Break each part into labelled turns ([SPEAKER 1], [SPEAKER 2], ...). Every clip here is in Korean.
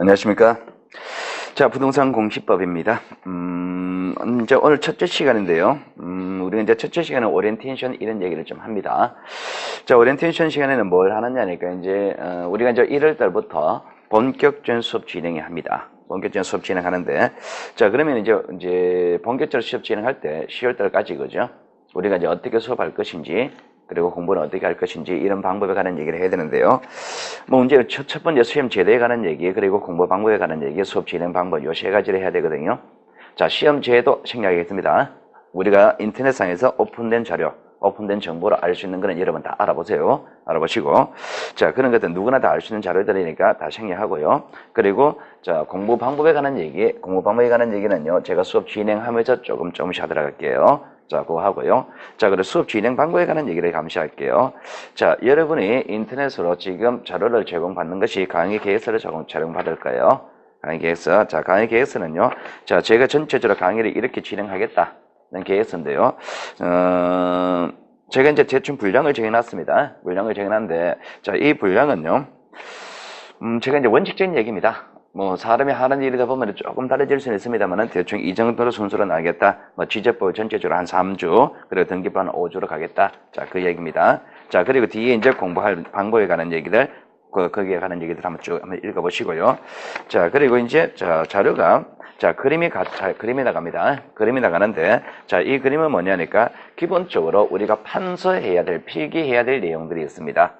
[SPEAKER 1] 안녕하십니까. 자, 부동산 공시법입니다. 이제 오늘 첫째 시간인데요. 우리가 이제 첫째 시간은 오리엔테이션 이런 얘기를 좀 합니다. 자, 오리엔테이션 시간에는 뭘 하느냐니까 이제, 우리가 이제 1월 달부터 본격적인 수업 진행을 합니다. 본격적인 수업 진행하는데, 자, 그러면 이제 본격적으로 수업 진행할 때 10월 달까지 그죠? 우리가 이제 어떻게 수업할 것인지, 그리고 공부는 어떻게 할 것인지 이런 방법에 관한 얘기를 해야 되는데요. 뭐 이제 첫 번째 시험 제도에 관한 얘기, 그리고 공부 방법에 관한 얘기, 수업 진행 방법 요 세 가지를 해야 되거든요. 자, 시험 제도 생략하겠습니다. 우리가 인터넷상에서 오픈된 자료, 오픈된 정보를 알 수 있는 거는 여러분 다 알아보세요. 알아보시고, 자, 그런 것들 누구나 다 알 수 있는 자료들이니까 다 생략하고요. 그리고 자, 공부 방법에 관한 얘기, 공부 방법에 관한 얘기는요, 제가 수업 진행하면서 조금씩 하도록 할게요. 자, 그거 하고요. 자, 그리고 수업 진행 방법에 관한 얘기를 감시할게요. 자, 여러분이 인터넷으로 지금 자료를 제공받는 것이 강의 계획서를 제공받을 거예요. 강의 계획서. 자, 강의 계획서는요. 자, 제가 전체적으로 강의를 이렇게 진행하겠다는 계획서인데요. 제가 이제 대충 분량을 정해놨습니다. 분량을 정해놨는데, 자, 이 분량은요. 제가 이제 원칙적인 얘기입니다. 뭐 사람이 하는 일이다 보면 조금 달라질 수는 있습니다만은 대충 이 정도로 순서로 나가겠다. 뭐 지적법 전체적으로 한 3주, 그리고 등기법 한 5주로 가겠다. 자, 그 얘기입니다. 자, 그리고 뒤에 이제 공부할 방법에 관한 얘기들, 거기에 관한 얘기들 한번 읽어보시고요. 자, 그리고 이제 자료가 그림이 나갑니다. 그림이 나가는데, 자, 이 그림은 뭐냐니까 기본적으로 우리가 판서해야 될, 필기해야 될 내용들이 있습니다.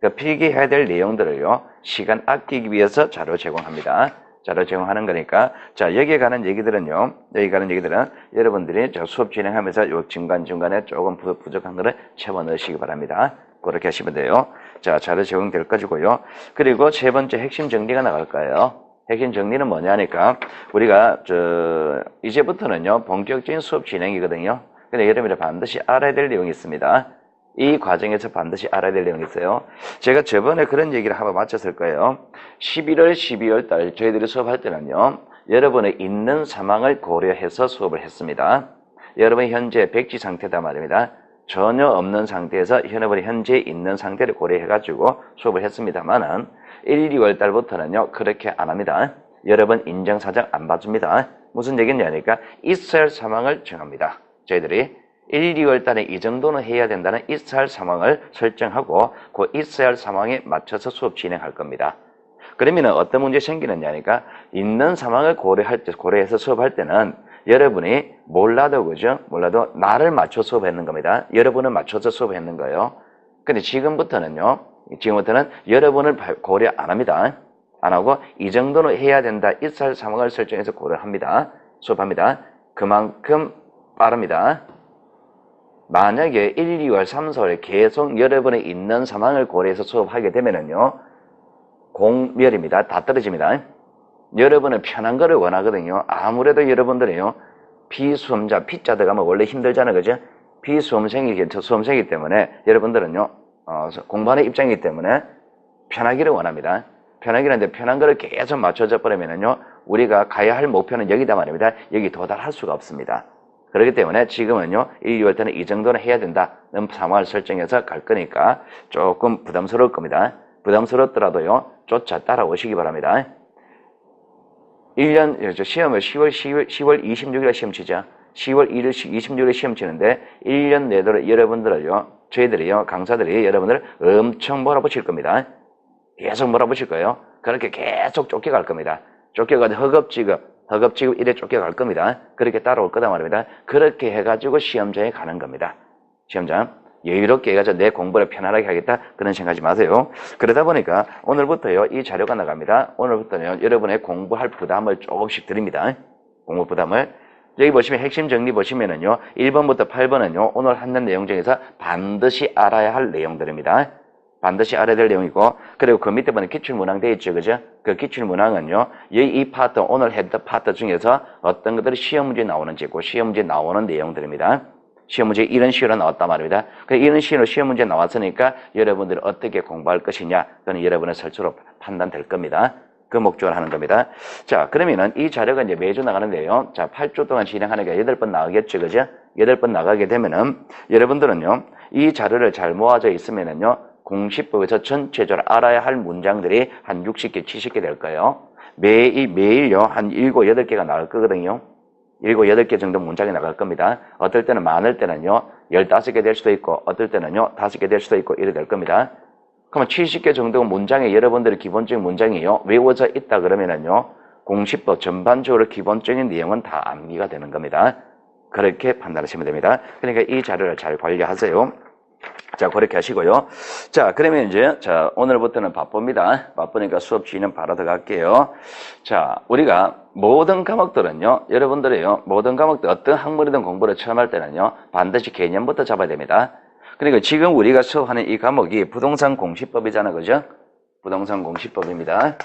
[SPEAKER 1] 그 필기해야 될 내용들을요, 시간 아끼기 위해서 자료 제공합니다. 자료 제공하는 거니까, 자, 여기에 관한 얘기들은요, 여러분들이 수업 진행하면서 요 중간중간에 조금 부족한 거를 채워 넣으시기 바랍니다. 그렇게 하시면 돼요. 자, 자료 제공될 거고요. 그리고 세 번째 핵심 정리가 나갈 거예요. 핵심 정리는 뭐냐니까, 우리가, 이제부터는요, 본격적인 수업 진행이거든요. 근데 여러분이 반드시 알아야 될 내용이 있습니다. 이 과정에서 반드시 알아야 될 내용이 있어요. 제가 저번에 그런 얘기를 한번 마쳤을 거예요. 11월, 12월 달 저희들이 수업할 때는요. 여러분의 있는 상황을 고려해서 수업을 했습니다. 여러분이 현재 백지 상태다 말입니다. 전혀 없는 상태에서 여러분이 현재 있는 상태를 고려해가지고 수업을 했습니다만은 1, 2월 달부터는요. 그렇게 안 합니다. 여러분 인정사정 안 봐줍니다. 무슨 얘기냐니까 있어야 할 상황을 정합니다. 저희들이 1, 2월 달에 이 정도는 해야 된다는 있어야 할 상황을 설정하고 그 있어야 할 상황에 맞춰서 수업 진행할 겁니다. 그러면 어떤 문제 생기느냐니까 있는 상황을 고려해서 수업할 때는 여러분이 몰라도 그죠? 몰라도 나를 맞춰 수업했는 겁니다. 여러분을 맞춰서 수업했는 거예요. 근데 지금부터는 여러분을 고려 안 합니다. 안 하고 이 정도는 해야 된다. 있어야 할 상황을 설정해서 고려합니다. 수업합니다. 그만큼 빠릅니다. 만약에 1, 2월, 3, 4월에 계속 여러분의 있는 상황을 고려해서 수업하게 되면은요, 공멸입니다. 다 떨어집니다. 여러분은 편한 거를 원하거든요. 아무래도 여러분들이요, 비수험자, P자 들어가면 원래 힘들잖아요. 그죠? 수험생이기 때문에 여러분들은요, 공부하는 입장이기 때문에 편하기를 원합니다. 편하기는 편한 거를 계속 맞춰져 버리면은요, 우리가 가야 할 목표는 여기다 말입니다. 여기 도달할 수가 없습니다. 그렇기 때문에 지금은요, 1, 2월 때는 이 정도는 해야 된다는 상황을 설정해서 갈 거니까 조금 부담스러울 겁니다. 부담스럽더라도요, 쫓아 따라오시기 바랍니다. 1년, 시험을 10월 26일에 시험 치자. 10월 26일에 시험 치는데 1년 내도록 여러분들을요, 저희들이요, 강사들이 여러분들을 엄청 몰아붙일 겁니다. 계속 몰아붙일 거예요. 그렇게 계속 쫓겨갈 겁니다. 쫓겨가서 허겁지겁 이래 쫓겨갈 겁니다. 그렇게 따라올 거다 말입니다. 그렇게 해가지고 시험장에 가는 겁니다. 시험장. 여유롭게 해가지고 내 공부를 편안하게 하겠다. 그런 생각하지 마세요. 그러다 보니까 오늘부터요, 이 자료가 나갑니다. 오늘부터는 여러분의 공부할 부담을 조금씩 드립니다. 공부 부담을. 여기 보시면 핵심 정리 보시면은요, 1번부터 8번은요, 오늘 하는 내용 중에서 반드시 알아야 할 내용들입니다. 반드시 알아야 될 내용이고, 그리고 그 밑에 보면 기출문항 되어 있죠. 그죠? 그 기출문항은요, 이 파트, 오늘 했던 파트 중에서 어떤 것들이 시험 문제에 나오는지, 그 시험 문제에 나오는 내용들입니다. 시험 문제 이런 식으로 나왔단 말입니다. 이런 식으로 시험 문제 나왔으니까 여러분들이 어떻게 공부할 것이냐, 그건 여러분의 스스로 판단될 겁니다. 그 목적으로 하는 겁니다. 자, 그러면은 이 자료가 이제 매주 나가는데요. 자, 8주 동안 진행하니까 8번 나가겠죠. 그죠? 8번 나가게 되면은 여러분들은요, 이 자료를 잘 모아져 있으면은요, 공시법에서 전체적으로 알아야 할 문장들이 한 60개, 70개 될 거예요. 매일요, 한 7, 8개가 나올 거거든요. 7, 8개 정도 문장이 나갈 겁니다. 어떨 때는 많을 때는요, 15개 될 수도 있고, 어떨 때는요, 5개 될 수도 있고, 이래 될 겁니다. 그러면 70개 정도 문장이 여러분들의 기본적인 문장이요, 외워져 있다 그러면은요, 공시법 전반적으로 기본적인 내용은 다 암기가 되는 겁니다. 그렇게 판단하시면 됩니다. 그러니까 이 자료를 잘 관리하세요. 자, 그렇게 하시고요. 자, 그러면 이제, 자, 오늘부터는 바쁩니다. 바쁘니까 수업 진행 바로 들어갈게요. 자, 우리가 모든 과목들은요, 여러분들이요, 모든 과목들 어떤 학문이든 공부를 처음 할 때는요, 반드시 개념부터 잡아야 됩니다. 그러니까 지금 우리가 수업하는 이 과목이 부동산 공시법이잖아, 그죠? 부동산 공시법입니다.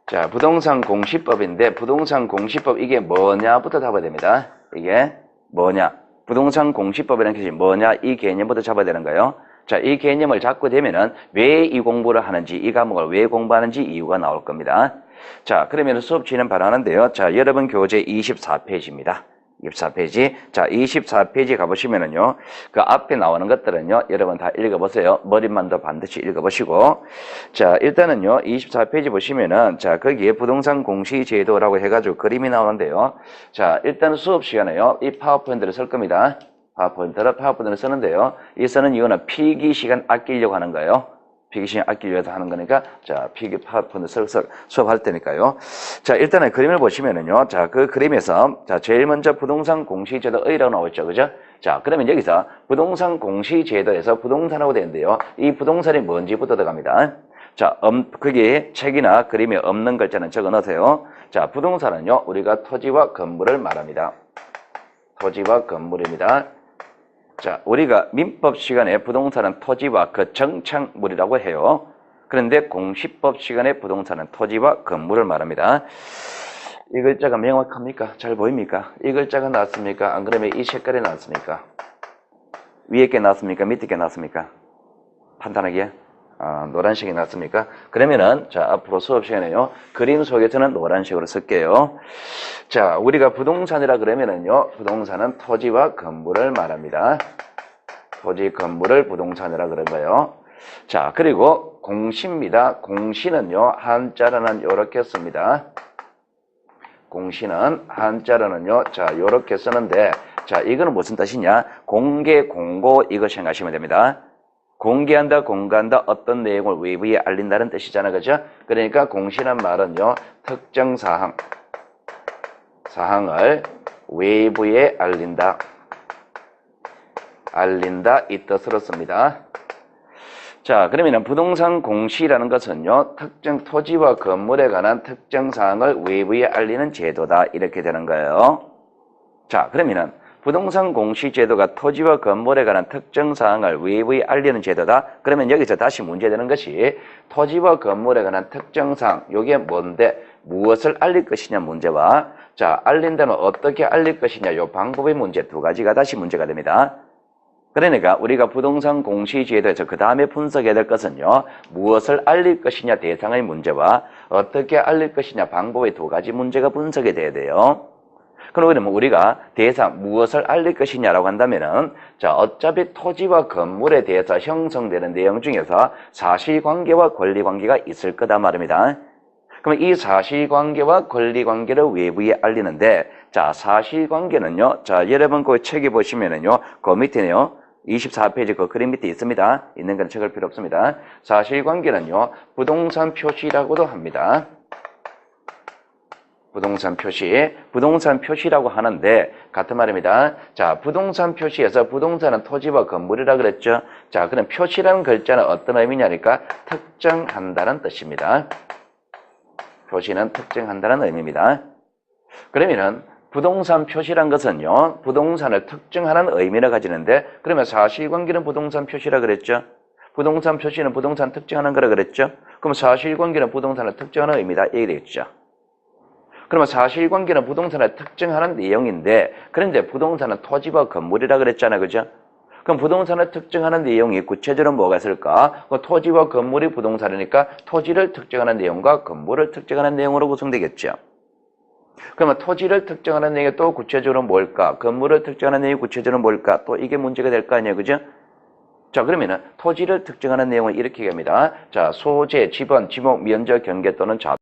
[SPEAKER 1] 자, 부동산 공시법인데, 부동산 공시법 이게 뭐냐부터 잡아야 됩니다. 이게 뭐냐? 부동산 공시법이라는 것이 뭐냐? 이 개념부터 잡아야 되는 거예요. 자, 이 개념을 잡고 되면은 왜 이 공부를 하는지, 이 과목을 왜 공부하는지 이유가 나올 겁니다. 자, 그러면 수업 진행 바로 하는데요. 자, 여러분 교재 24페이지입니다. 24페이지. 자, 24페이지 가보시면은요, 그 앞에 나오는 것들은요, 여러분 다 읽어보세요. 머리만도 반드시 읽어보시고. 자, 일단은요, 24페이지 보시면은, 자, 거기에 부동산 공시제도라고 해가지고 그림이 나오는데요. 자, 일단 수업 시간에요, 이 파워포인트를 쓸 겁니다. 파워포인트를 쓰는데요. 이 쓰는 이유는 필기 시간 아끼려고 하는 거예요. 필기 시간 아끼려고 해서 하는 거니까, 자, 필기 파워포인트 수업할 때니까요. 자, 일단은 그림을 보시면은요, 자, 그 그림에서, 자, 제일 먼저 부동산 공시제도의라고 나오죠. 그죠? 자, 그러면 여기서 부동산 공시제도에서 부동산하고 되는데요. 이 부동산이 뭔지부터 들어갑니다. 자, 거기에 책이나 그림에 없는 글자는 적어 놓으세요. 자, 부동산은요, 우리가 토지와 건물을 말합니다. 토지와 건물입니다. 자, 우리가 민법 시간에 부동산은 토지와 그 정착물이라고 해요. 그런데 공시법 시간에 부동산은 토지와 건물을 말합니다. 이 글자가 명확합니까? 잘 보입니까? 이 글자가 나왔습니까? 안 그러면 이 색깔이 나왔습니까? 위에 게 나왔습니까? 밑에 게 나왔습니까? 판단하기에? 노란색이 나왔습니까? 그러면은, 자, 앞으로 수업 시간에요. 그림 속에서는 노란색으로 쓸게요. 자, 우리가 부동산이라 그러면은요, 부동산은 토지와 건물을 말합니다. 토지, 건물을 부동산이라 그런 거예요. 자, 그리고 공시입니다. 공시는요, 한자로는 요렇게 씁니다. 공시는 한자로는요, 자, 요렇게 쓰는데, 자, 이거는 무슨 뜻이냐? 공개, 공고, 이거 생각하시면 됩니다. 공개한다, 공개한다, 어떤 내용을 외부에 알린다는 뜻이잖아, 그죠? 그러니까 공시란 말은요, 특정 사항을 외부에 알린다, 이 뜻으로 씁니다. 자, 그러면 부동산 공시라는 것은요, 특정 토지와 건물에 관한 특정 사항을 외부에 알리는 제도다, 이렇게 되는 거예요. 자, 그러면은 부동산 공시 제도가 토지와 건물에 관한 특정 사항을 외부에 알리는 제도다. 그러면 여기서 다시 문제되는 것이 토지와 건물에 관한 특정 사항, 요게 뭔데 무엇을 알릴 것이냐 문제와, 자, 알린다면 어떻게 알릴 것이냐 요 방법의 문제 두 가지가 다시 문제가 됩니다. 그러니까 우리가 부동산 공시 제도에서 그 다음에 분석해야 될 것은요, 무엇을 알릴 것이냐 대상의 문제와 어떻게 알릴 것이냐 방법의 두 가지 문제가 분석이 돼야 돼요. 그러면 우리가 대상 무엇을 알릴 것이냐라고 한다면은, 자, 어차피 토지와 건물에 대해서 형성되는 내용 중에서 사실관계와 권리관계가 있을 거다 말입니다. 그럼 이 사실관계와 권리관계를 외부에 알리는데, 자, 사실관계는요, 자, 여러분 그 책에 보시면은요, 그 밑에네요, 24페이지 그 그림 밑에 있습니다. 있는 건 적을 필요 없습니다. 사실관계는요, 부동산 표시라고도 합니다. 부동산 표시라고 하는데, 같은 말입니다. 자, 부동산 표시에서 부동산은 토지와 건물이라 그랬죠? 자, 그럼 표시라는 글자는 어떤 의미냐니까, 특정한다는 뜻입니다. 표시는 특정한다는 의미입니다. 그러면은, 부동산 표시란 것은요, 부동산을 특정하는 의미를 가지는데, 그러면 사실관계는 부동산 표시라 그랬죠? 부동산 표시는 부동산 특정하는 거라 그랬죠? 그럼 사실관계는 부동산을 특정하는 의미다, 이게 되겠죠? 그러면 사실관계는 부동산을 특정하는 내용인데, 그런데 부동산은 토지와 건물이라 그랬잖아요, 그죠? 그럼 부동산을 특정하는 내용이 구체적으로 뭐가 있을까? 토지와 건물이 부동산이니까 토지를 특정하는 내용과 건물을 특정하는 내용으로 구성되겠죠. 그러면 토지를 특정하는 내용이 또 구체적으로 뭘까? 건물을 특정하는 내용이 구체적으로 뭘까? 또 이게 문제가 될 거 아니에요, 그죠? 자, 그러면은 토지를 특정하는 내용을 이렇게 얘기합니다. 자, 소재, 지번, 지목, 면적, 경계 또는 좌